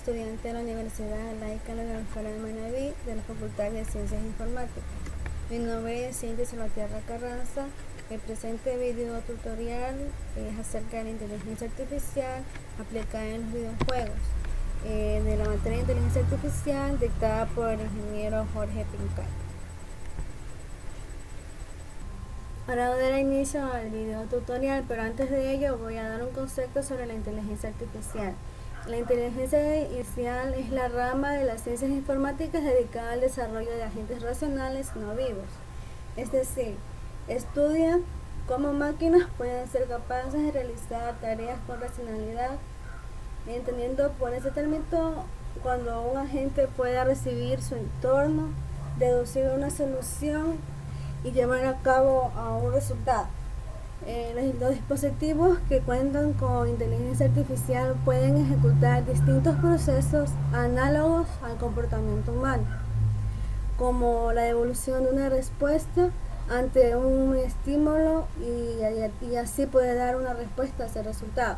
estudiante de la Universidad Laica Leonel Fernández Manaví de la Facultad de Ciencias Informáticas. Mi nombre es Cindy Salvatierra Carranza. El presente video tutorial es acerca de la inteligencia artificial aplicada en los videojuegos, de la materia de inteligencia artificial dictada por el ingeniero Jorge Pincay. Ahora voy a dar inicio al video tutorial, pero antes de ello voy a dar un concepto sobre la inteligencia artificial. La inteligencia artificial es la rama de las ciencias informáticas dedicada al desarrollo de agentes racionales no vivos. Es decir, estudia cómo máquinas pueden ser capaces de realizar tareas con racionalidad, entendiendo por ese término cuando un agente pueda recibir su entorno, deducir una solución y llevar a cabo a un resultado. Los dispositivos que cuentan con inteligencia artificial pueden ejecutar distintos procesos análogos al comportamiento humano, como la devolución de una respuesta ante un estímulo y así puede dar una respuesta a ese resultado.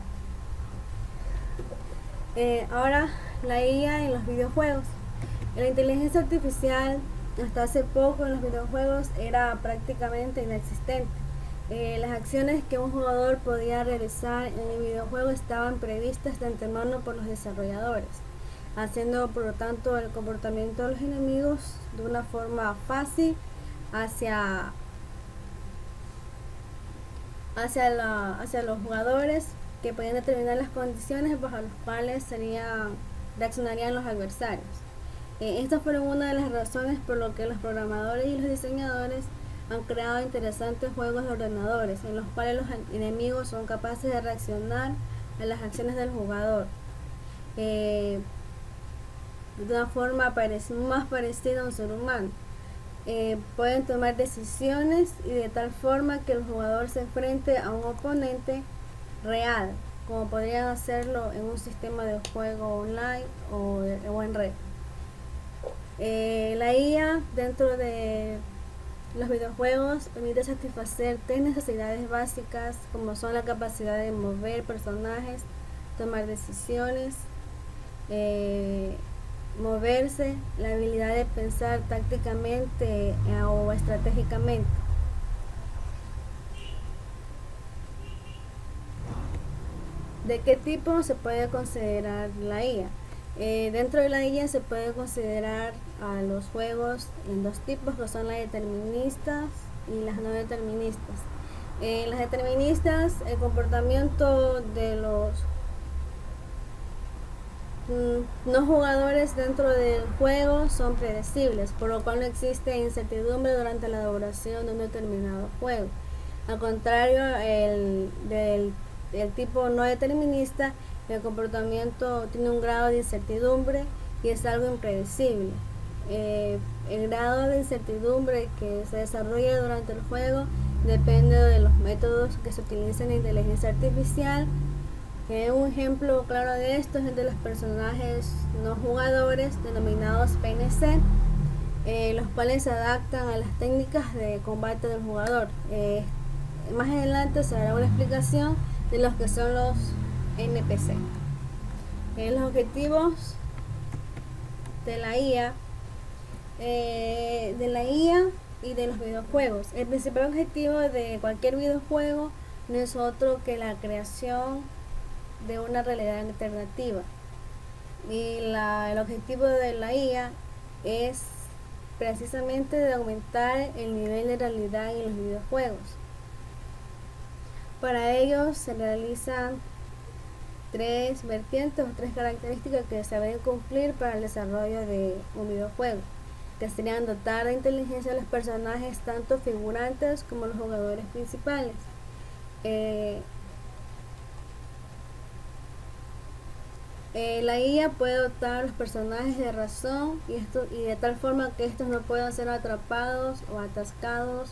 Ahora, la IA en los videojuegos. La inteligencia artificial hasta hace poco en los videojuegos era prácticamente inexistente. Las acciones que un jugador podía realizar en el videojuego estaban previstas de antemano por los desarrolladores, haciendo por lo tanto el comportamiento de los enemigos de una forma fácil hacia los jugadores, que podían determinar las condiciones bajo las cuales reaccionarían los adversarios. Estas fueron una de las razones por lo que los programadores y los diseñadores han creado interesantes juegos de ordenadores en los cuales los enemigos son capaces de reaccionar a las acciones del jugador de una forma más parecida a un ser humano. Pueden tomar decisiones y de tal forma que el jugador se enfrente a un oponente real, como podrían hacerlo en un sistema de juego online o en red. La IA dentro de los videojuegos permite satisfacer tres necesidades básicas, como son la capacidad de mover personajes, tomar decisiones, moverse, la habilidad de pensar tácticamente o estratégicamente. ¿De qué tipo se puede considerar la IA? Dentro de la IA se puede considerar a los juegos en dos tipos, que son las deterministas y las no deterministas. Las deterministas, el comportamiento de los no jugadores dentro del juego son predecibles, por lo cual no existe incertidumbre durante la duración de un determinado juego. Al contrario, del tipo no determinista, el comportamiento tiene un grado de incertidumbre y es algo impredecible. El grado de incertidumbre que se desarrolla durante el juego depende de los métodos que se utilizan en inteligencia artificial. Un ejemplo claro de esto es el de los personajes no jugadores denominados PNC, los cuales se adaptan a las técnicas de combate del jugador. Más adelante se hará una explicación de los que son los NPC. Los objetivos de la IA y de los videojuegos. El principal objetivo de cualquier videojuego no es otro que la creación de una realidad alternativa, y el objetivo de la IA es precisamente de aumentar el nivel de realidad en los videojuegos. Para ello se realizan tres vertientes o tres características que se deben cumplir para el desarrollo de un videojuego, que serían dotar de inteligencia a los personajes, tanto figurantes como los jugadores principales. La IA puede dotar a los personajes de razón y de tal forma que estos no puedan ser atrapados o atascados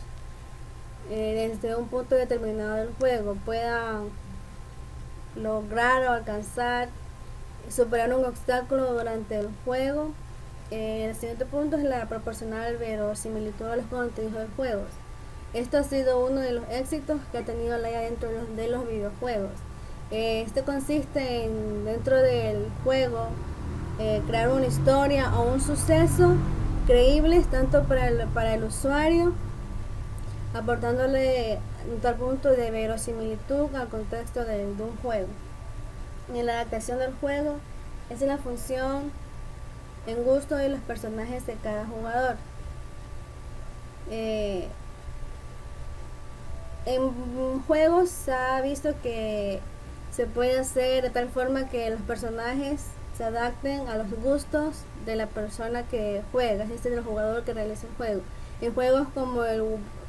desde un punto determinado del juego, puedan lograr o alcanzar, superar un obstáculo durante el juego. El siguiente punto es la proporcional verosimilitud a los contenidos del juego. Esto ha sido uno de los éxitos que ha tenido la IA dentro de los videojuegos. Este consiste en, dentro del juego, crear una historia o un suceso creíbles tanto para el usuario, aportándole un tal punto de verosimilitud al contexto de un juego. En la adaptación del juego es la función en gusto de los personajes de cada jugador. En juegos se ha visto que se puede hacer de tal forma que los personajes se adapten a los gustos de la persona que juega, es decir, del jugador que realiza el juego. En juegos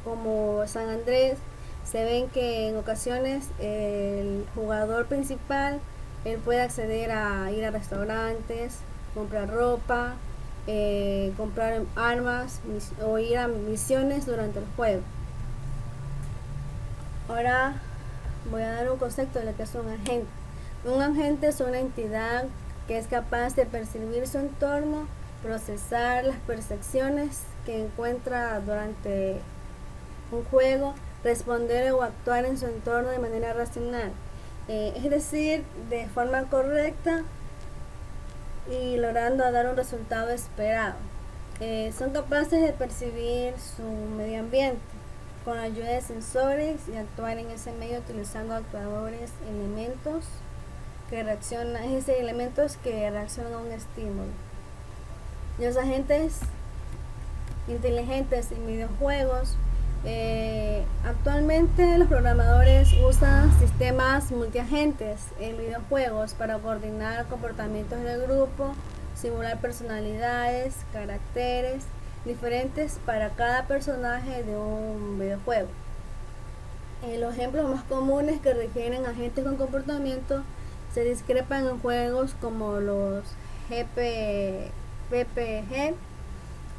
como San Andrés se ven que en ocasiones el jugador principal él puede acceder a ir a restaurantes, comprar ropa, comprar armas o ir a misiones durante el juego. Ahora voy a dar un concepto de lo que es un agente. Un agente es una entidad que es capaz de percibir su entorno, procesar las percepciones que encuentra durante un juego, responder o actuar en su entorno de manera racional, es decir, de forma correcta y logrando dar un resultado esperado. Son capaces de percibir su medio ambiente con ayuda de sensores y actuar en ese medio utilizando actuadores, elementos que reaccionan a un estímulo. Los agentes inteligentes en videojuegos, actualmente los programadores usan sistemas multiagentes en videojuegos para coordinar comportamientos de grupo, simular personalidades, caracteres diferentes para cada personaje de un videojuego. Los ejemplos más comunes que requieren agentes con comportamiento se discrepan en juegos como los PPG,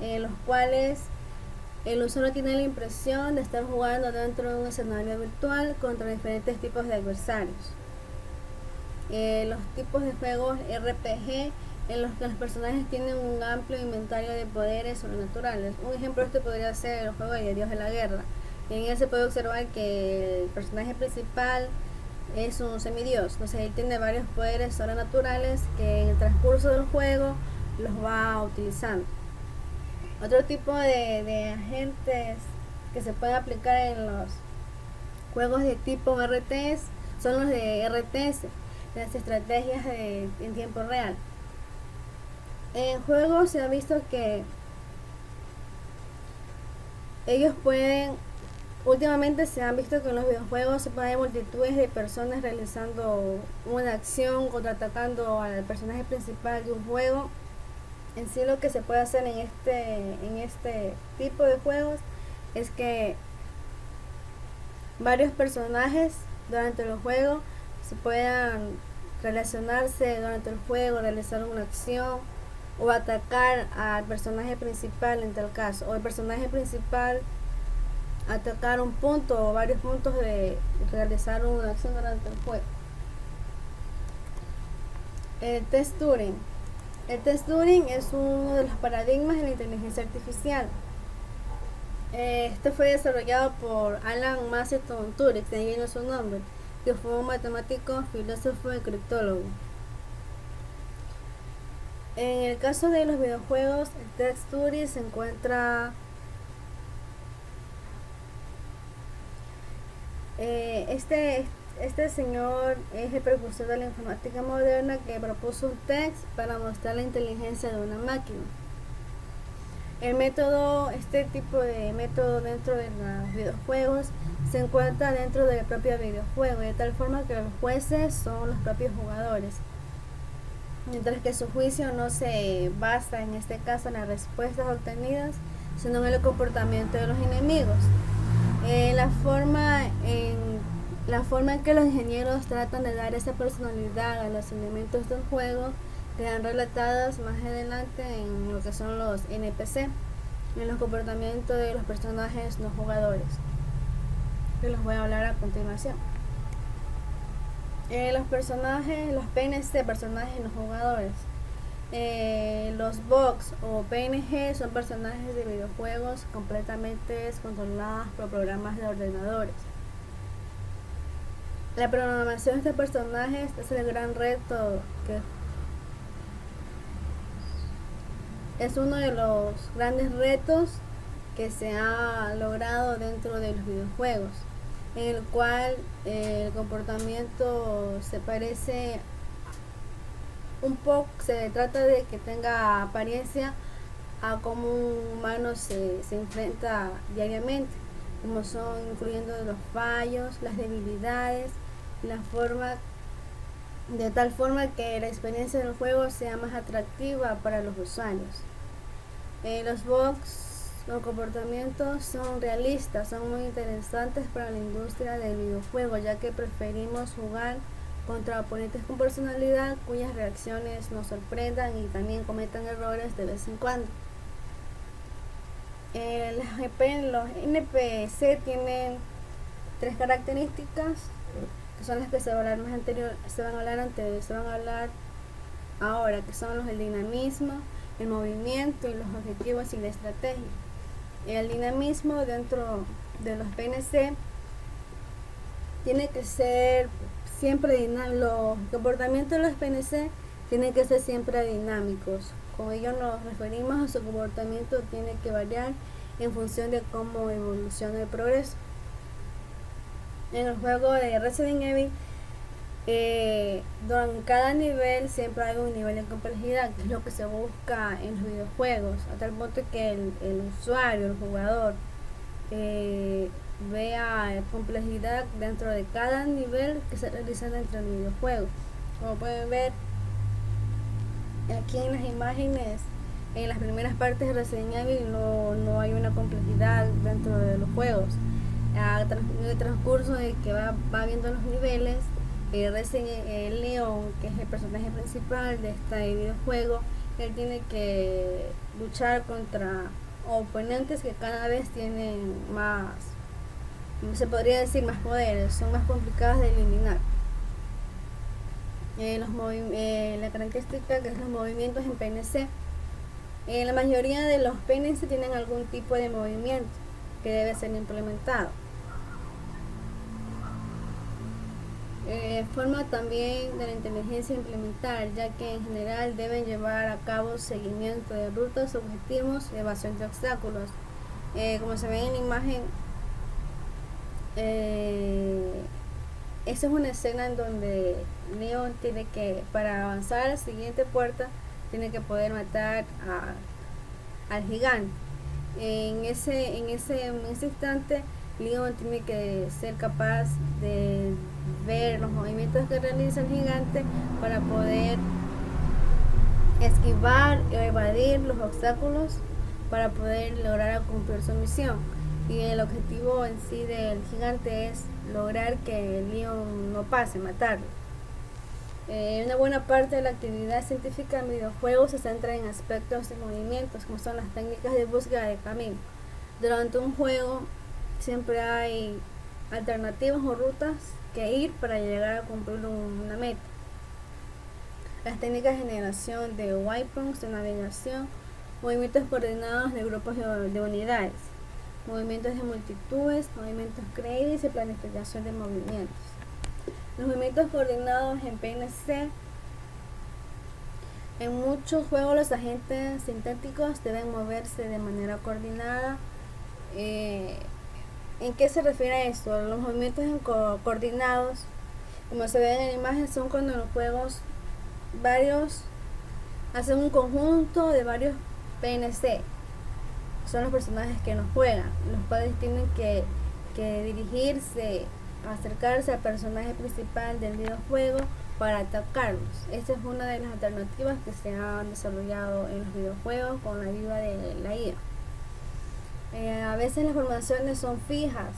en los cuales el usuario tiene la impresión de estar jugando dentro de un escenario virtual contra diferentes tipos de adversarios. Los tipos de juegos RPG en los que los personajes tienen un amplio inventario de poderes sobrenaturales. Un ejemplo de esto podría ser el juego de Dios de la Guerra. En él se puede observar que el personaje principal es un semidios, entonces él tiene varios poderes sobrenaturales que en el transcurso del juego los va utilizando. Otro tipo de agentes que se pueden aplicar en los juegos de tipo RTS son los de RTS, las estrategias en tiempo real. En juegos se ha visto que últimamente se han visto que en los videojuegos se pueden multitudes de personas realizando una acción, contraatacando al personaje principal de un juego. En sí lo que se puede hacer en este tipo de juegos es que varios personajes durante el juego se puedan relacionarse durante el juego, realizar una acción o atacar al personaje principal en tal caso, o el personaje principal atacar un punto o varios puntos de realizar una acción durante el juego. El test Turing. El test Turing es uno de los paradigmas de la inteligencia artificial. Este fue desarrollado por Alan Maceton Turing, de ahí viene su nombre, que fue un matemático, filósofo y criptólogo. En el caso de los videojuegos, el test Turing se encuentra este señor es el precursor de la informática moderna que propuso un test para mostrar la inteligencia de una máquina. Este tipo de método dentro de los videojuegos se encuentra dentro del propio videojuego, de tal forma que los jueces son los propios jugadores, mientras que su juicio no se basa en este caso en las respuestas obtenidas, sino en el comportamiento de los enemigos. La forma en que los ingenieros tratan de dar esa personalidad a los elementos del juego quedan relatadas más adelante en lo que son los NPC, en los comportamientos de los personajes no jugadores, que los voy a hablar a continuación. Los PNC, personajes no jugadores. Los bots o PNG son personajes de videojuegos completamente controlados por programas de ordenadores. La programación de estos personajes es el gran reto Es uno de los grandes retos que se ha logrado dentro de los videojuegos, en el cual el comportamiento se parece un poco, se trata de que tenga apariencia a cómo un humano se enfrenta diariamente, como son incluyendo los fallos, las debilidades, la forma de tal forma que la experiencia del juego sea más atractiva para los usuarios. Los bugs, los comportamientos son realistas, son muy interesantes para la industria del videojuego, ya que preferimos jugar contra oponentes con personalidad cuyas reacciones nos sorprendan y también cometan errores de vez en cuando. Los NPC tienen tres características que son las que se van a hablar más anterior, se van a hablar ahora, que son el dinamismo, el movimiento y los objetivos y la estrategia. El dinamismo dentro de los PNC tiene que ser siempre dinámico. Los comportamientos de los PNC tienen que ser siempre dinámicos. Con ello nos referimos a su comportamiento tiene que variar en función de cómo evoluciona el progreso. En el juego de Resident Evil, en cada nivel siempre hay un nivel de complejidad, que es lo que se busca en los videojuegos, a tal punto que el usuario, el jugador, vea complejidad dentro de cada nivel que se realiza dentro del videojuego. Como pueden ver aquí en las imágenes, en las primeras partes de Resident Evil no hay una complejidad dentro de los juegos. En el transcurso de que va viendo los niveles, Leon, que es el personaje principal de este videojuego, él tiene que luchar contra oponentes que cada vez tienen más, se podría decir, más poderes, son más complicados de eliminar. La característica que es los movimientos en PNC. La mayoría de los PNC tienen algún tipo de movimiento que debe ser implementado. Forma también de la inteligencia implementar, ya que en general deben llevar a cabo seguimiento de rutas, objetivos y evasión de obstáculos. Como se ve en la imagen, esa es una escena en donde Leon tiene que, para avanzar a la siguiente puerta, tiene que poder matar al gigante. En ese instante, Leon tiene que ser capaz de ver los movimientos que realiza el gigante para poder esquivar o evadir los obstáculos para poder lograr cumplir su misión. Y el objetivo en sí del gigante es lograr que Leon no pase, matarlo. Una buena parte de la actividad científica en videojuegos se centra en aspectos de movimientos, como son las técnicas de búsqueda de camino. Durante un juego siempre hay alternativas o rutas que ir para llegar a cumplir una meta. Las técnicas de generación de waypoints, de navegación, movimientos coordinados de grupos de unidades, movimientos de multitudes, movimientos creíbles y planificación de movimientos. Los movimientos coordinados en PNC. En muchos juegos los agentes sintéticos deben moverse de manera coordinada. ¿En qué se refiere a esto? Los movimientos coordinados, como se ve en la imagen, son cuando en los juegos varios hacen un conjunto de varios PNC. Son los personajes que nos juegan, los cuales tienen que dirigirse, acercarse al personaje principal del videojuego para atacarlos. Esta es una de las alternativas que se han desarrollado en los videojuegos con la ayuda de la IA. A veces las formaciones son fijas,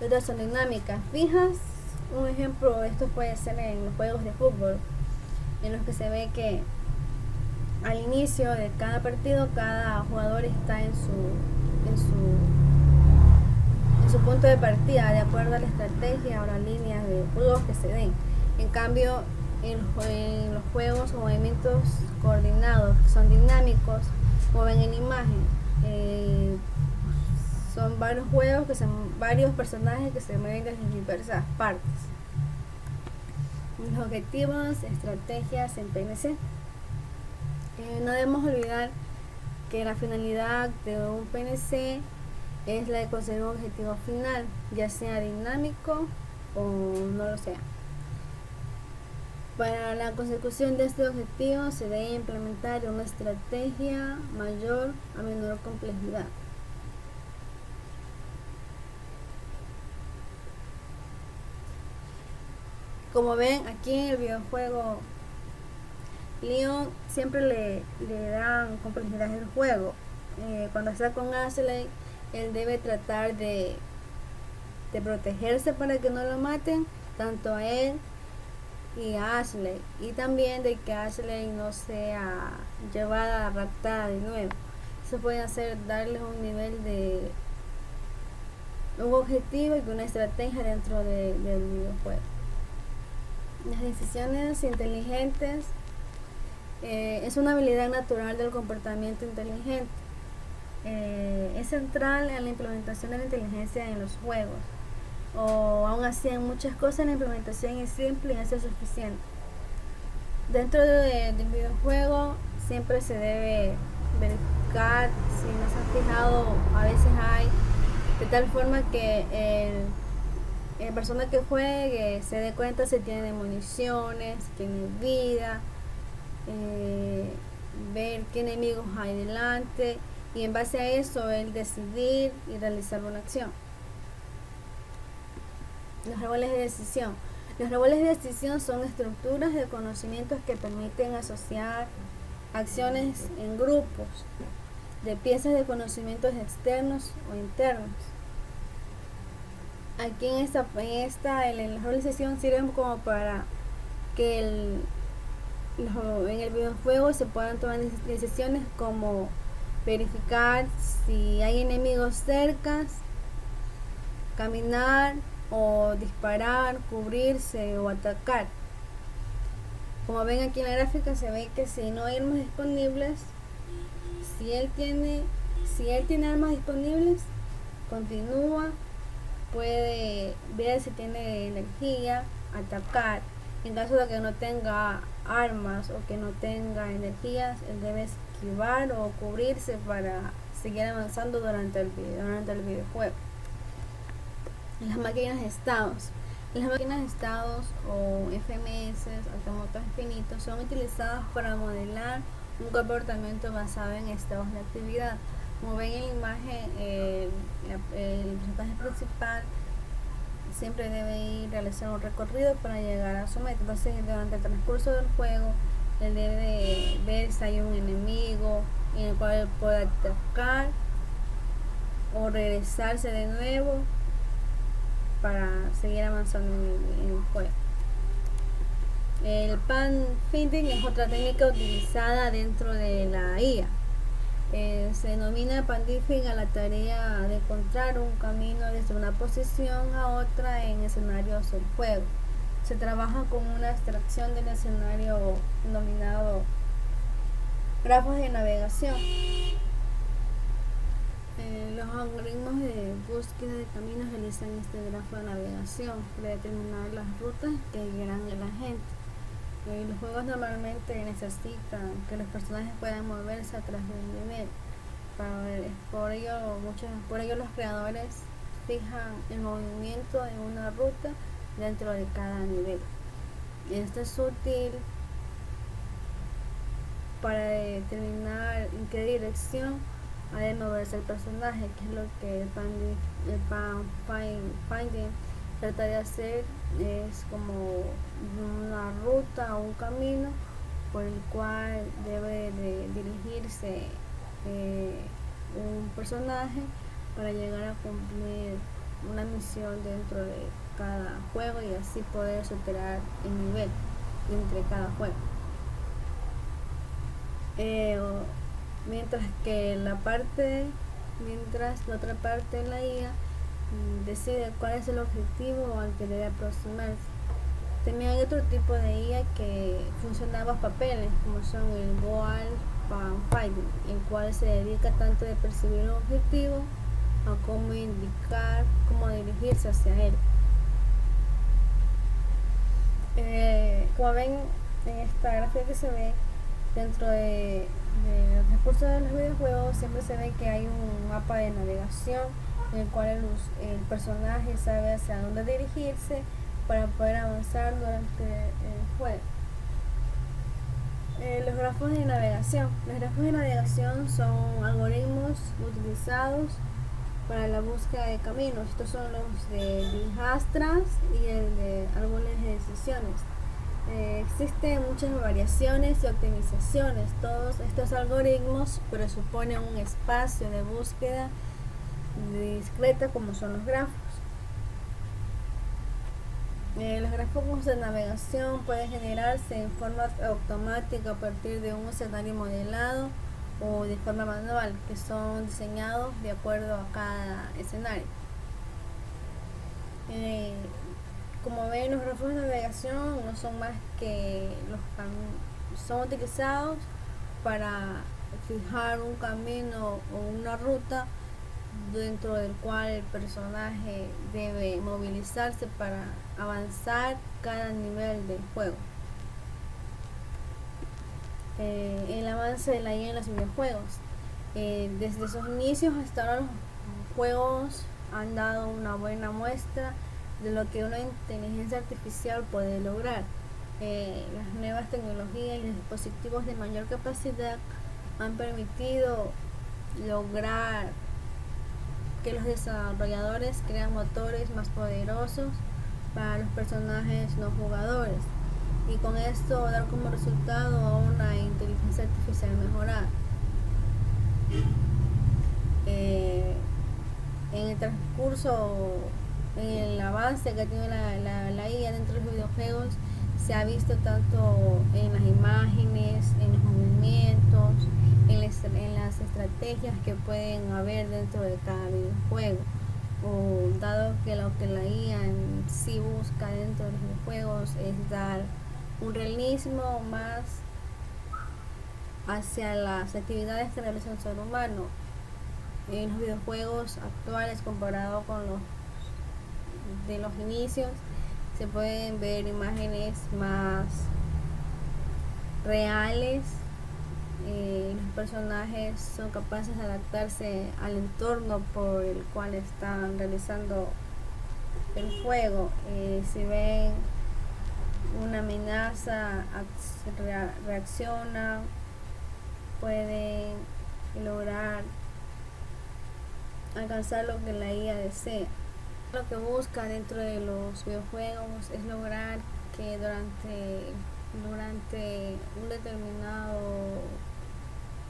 otras son dinámicas. Fijas, un ejemplo de esto puede ser en los juegos de fútbol, en los que se ve que al inicio de cada partido cada jugador está en su punto de partida de acuerdo a la estrategia o las líneas de juegos que se den. En cambio, en los juegos o movimientos coordinados que son dinámicos, como ven en la imagen, son varios juegos, que son varios personajes que se mueven desde diversas partes. Los objetivos, estrategias en PNC. No debemos olvidar que la finalidad de un PNC es la de conseguir un objetivo final, ya sea dinámico o no lo sea. Para la consecución de este objetivo se debe implementar una estrategia mayor a menor complejidad. Como ven, aquí en el videojuego Leon siempre le dan complejidad al juego. Cuando está con Ashley, él debe tratar de protegerse para que no lo maten, tanto a él y a Ashley, y también de que Ashley no sea llevada, raptada de nuevo. Eso puede hacer darles un nivel de un objetivo y una estrategia dentro del videojuego. Las decisiones inteligentes es una habilidad natural del comportamiento inteligente. Es central en la implementación de la inteligencia en los juegos, o aún así en muchas cosas la implementación es simple y hace suficiente. Dentro del videojuego siempre se debe verificar, si no se han fijado, a veces hay de tal forma que la persona que juegue se dé cuenta si tiene municiones, si tiene vida, ver qué enemigos hay delante, y en base a eso él decidir y realizar una acción. Los árboles de decisión. Los árboles de decisión son estructuras de conocimientos que permiten asociar acciones en grupos de piezas de conocimientos externos o internos. Aquí en esta el árbol de decisión sirven como para que en el videojuego se puedan tomar decisiones como verificar si hay enemigos cerca, caminar o disparar, cubrirse o atacar. Como ven aquí en la gráfica, se ve que si no hay armas disponibles, si él tiene armas disponibles, continúa, puede ver si tiene energía, atacar. En caso de que no tenga armas o que no tenga energías, él debe esquivar o cubrirse para seguir avanzando durante el videojuego. Las máquinas de estados. Las máquinas de estados o FMS, autómatas infinitos, son utilizadas para modelar un comportamiento basado en estados de actividad. Como ven en la imagen, el personaje principal siempre debe ir realizar un recorrido para llegar a su meta. Entonces, durante el transcurso del juego, él debe ver si hay un enemigo en el cual él pueda atacar o regresarse de nuevo para seguir avanzando en el juego. El pathfinding es otra técnica utilizada dentro de la IA. Se denomina pathfinding a la tarea de encontrar un camino desde una posición a otra en escenarios del juego. Se trabaja con una abstracción del escenario denominado grafos de navegación. Los algoritmos de búsqueda de caminos realizan este grafo de navegación para determinar las rutas que guiarán a la gente. Los juegos normalmente necesitan que los personajes puedan moverse a través del nivel. Por ello los creadores fijan el movimiento en una ruta dentro de cada nivel. Esto es útil para determinar en qué dirección ha de moverse el personaje, que es lo que el pathfinding trata de hacer. Es como una ruta o un camino por el cual debe de dirigirse un personaje para llegar a cumplir una misión dentro de cada juego y así poder superar el nivel entre cada juego. Mientras la otra parte de la IA decide cuál es el objetivo al que debe aproximarse. También hay otro tipo de IA que funciona en ambos papeles, como son el Goal Pathfinding, el cual se dedica tanto de percibir un objetivo a cómo indicar cómo dirigirse hacia él. Como ven en esta gráfica que se ve, Dentro del recurso de los videojuegos siempre se ve que hay un mapa de navegación en el cual el personaje sabe hacia dónde dirigirse para poder avanzar durante el juego. Los grafos de navegación. Los grafos de navegación son algoritmos utilizados para la búsqueda de caminos. Estos son los de Dijkstras y el de árboles de decisiones. Existen muchas variaciones y optimizaciones. Todos estos algoritmos presuponen un espacio de búsqueda discreta como son los grafos. Los grafos de navegación pueden generarse en forma automática a partir de un escenario modelado o de forma manual, que son diseñados de acuerdo a cada escenario. Como ven, los grafos de navegación no son más que son utilizados para fijar un camino o una ruta dentro del cual el personaje debe movilizarse para avanzar cada nivel del juego. El avance de la IA en los videojuegos. Desde sus inicios hasta ahora los juegos han dado una buena muestra de lo que una inteligencia artificial puede lograr. Las nuevas tecnologías y los dispositivos de mayor capacidad han permitido lograr que los desarrolladores crean motores más poderosos para los personajes no jugadores, y con esto dar como resultado a una inteligencia artificial mejorada. En el transcurso, en el avance que tiene la IA dentro de los videojuegos, se ha visto tanto en las imágenes, en los movimientos, en las estrategias que pueden haber dentro de cada videojuego. O dado que lo que la IA en sí busca dentro de los videojuegos es dar un realismo más hacia las actividades que realiza el ser humano. En los videojuegos actuales comparado con los de los inicios, se pueden ver imágenes más reales. Los personajes son capaces de adaptarse al entorno por el cual están realizando el juego. Si ven una amenaza, reaccionan, pueden lograr alcanzar lo que la IA desea. Lo que busca dentro de los videojuegos es lograr que durante un determinado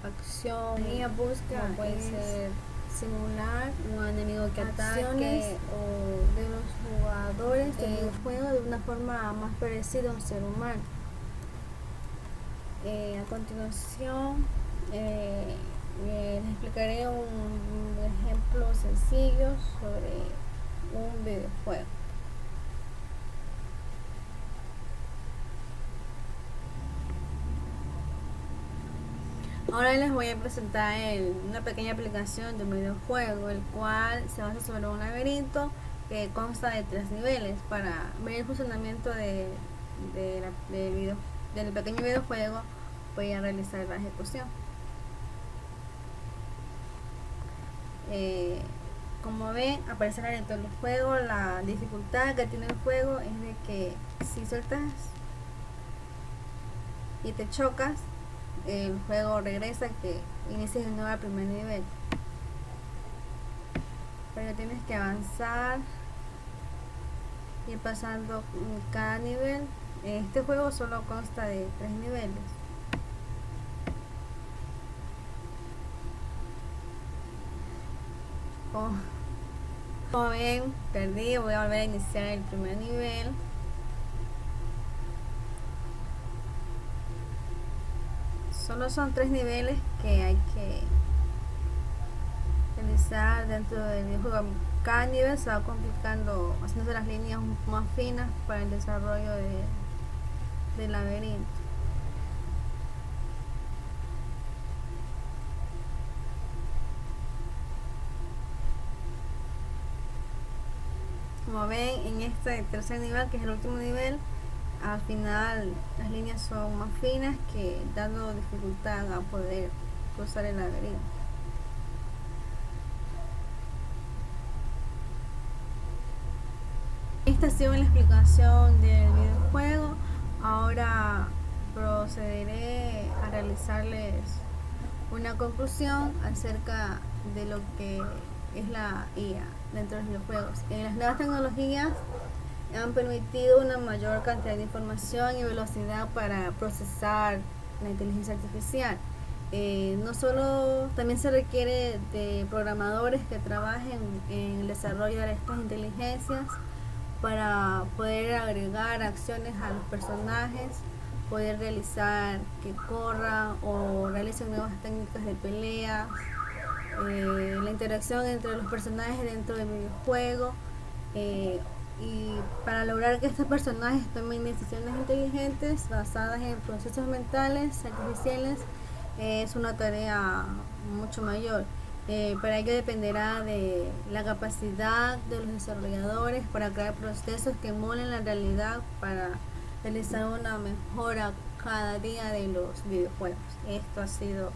acción, ella busca puede ser simular un enemigo que ataque o de los jugadores del juego de una forma más parecida a un ser humano. A continuación les explicaré un ejemplo sencillo sobre un videojuego. Ahora les voy a presentar una pequeña aplicación de un videojuego, el cual se basa sobre un laberinto que consta de 3 niveles. Para ver el funcionamiento del pequeño videojuego, voy a realizar la ejecución. Como ven, aparecerá dentro del juego. La dificultad que tiene el juego es de que si sueltas y te chocas, el juego regresa que inicies de nuevo al primer nivel. Pero tienes que avanzar, ir pasando cada nivel. Este juego solo consta de 3 niveles. Como ven, perdí. Voy a volver a iniciar el primer nivel. Solo son 3 niveles que hay que realizar dentro del videojuego. Cada nivel se va complicando, haciéndose las líneas más finas para el desarrollo del laberinto. Como ven, en este tercer nivel, que es el último nivel, al final las líneas son más finas, que dando dificultad a poder cruzar el laberinto. Esta ha sido la explicación del videojuego. Ahora procederé a realizarles una conclusión acerca de lo que es la IA dentro de los videojuegos. Las nuevas tecnologías han permitido una mayor cantidad de información y velocidad para procesar la inteligencia artificial. No solo, también se requiere de programadores que trabajen en el desarrollo de estas inteligencias para poder agregar acciones a los personajes, poder realizar que corran o realicen nuevas técnicas de pelea, la interacción entre los personajes dentro del videojuego, y para lograr que estos personajes tomen decisiones inteligentes basadas en procesos mentales artificiales, es una tarea mucho mayor. Para ello dependerá de la capacidad de los desarrolladores para crear procesos que emulen la realidad para realizar una mejora cada día de los videojuegos. Esto ha sido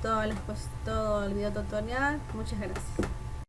todo el video tutorial. Muchas gracias.